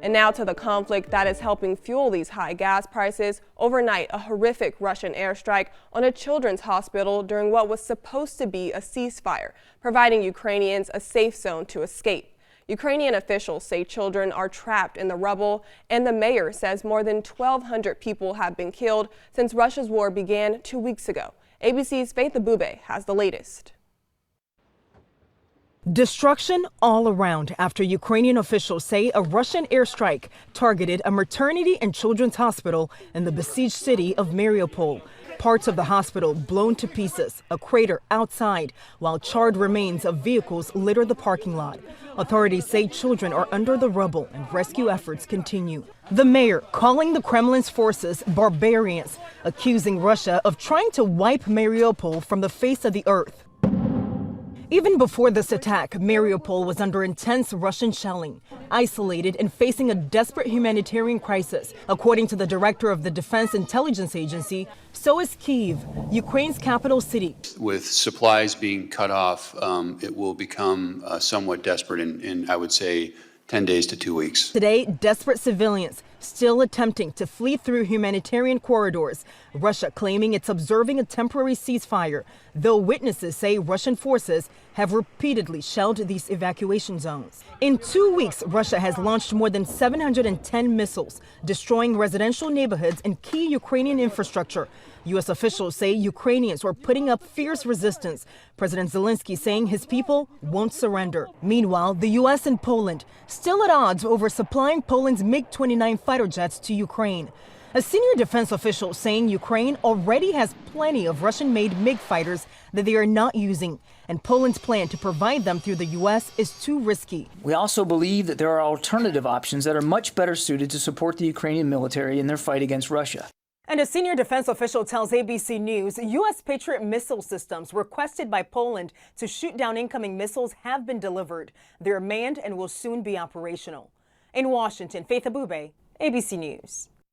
And now to the conflict that is helping fuel these high gas prices. Overnight, a horrific Russian airstrike on a children's hospital during what was supposed to be a ceasefire, providing Ukrainians a safe zone to escape. Ukrainian officials say children are trapped in the rubble, and the mayor says more than 1,200 people have been killed since Russia's war began 2 weeks ago. ABC's Faith Abube has the latest. Destruction all around after Ukrainian officials say a Russian airstrike targeted a maternity and children's hospital in the besieged city of Mariupol. Parts of the hospital blown to pieces, a crater outside, while charred remains of vehicles litter the parking lot. Authorities say children are under the rubble and rescue efforts continue. The mayor calling the Kremlin's forces barbarians, accusing Russia of trying to wipe Mariupol from the face of the earth. Even before this attack, Mariupol was under intense Russian shelling, isolated and facing a desperate humanitarian crisis. According to the director of the Defense Intelligence Agency, so is Kyiv, Ukraine's capital city. With supplies being cut off, it will become somewhat desperate in, I would say, 10 days to 2 weeks. Today, desperate civilians still attempting to flee through humanitarian corridors. Russia claiming it's observing a temporary ceasefire, though witnesses say Russian forces have repeatedly shelled these evacuation zones. In 2 weeks, Russia has launched more than 710 missiles, destroying residential neighborhoods and key Ukrainian infrastructure. U.S. officials say Ukrainians were putting up fierce resistance. President Zelensky saying his people won't surrender. Meanwhile, the U.S. and Poland still at odds over supplying Poland's MiG-29 fighter jets to Ukraine. A senior defense official saying Ukraine already has plenty of Russian-made MiG fighters that they are not using, and Poland's plan to provide them through the U.S. is too risky. We also believe that there are alternative options that are much better suited to support the Ukrainian military in their fight against Russia. And a senior defense official tells ABC News U.S. Patriot missile systems requested by Poland to shoot down incoming missiles have been delivered. They're manned and will soon be operational. In Washington, Faith Abube, ABC News.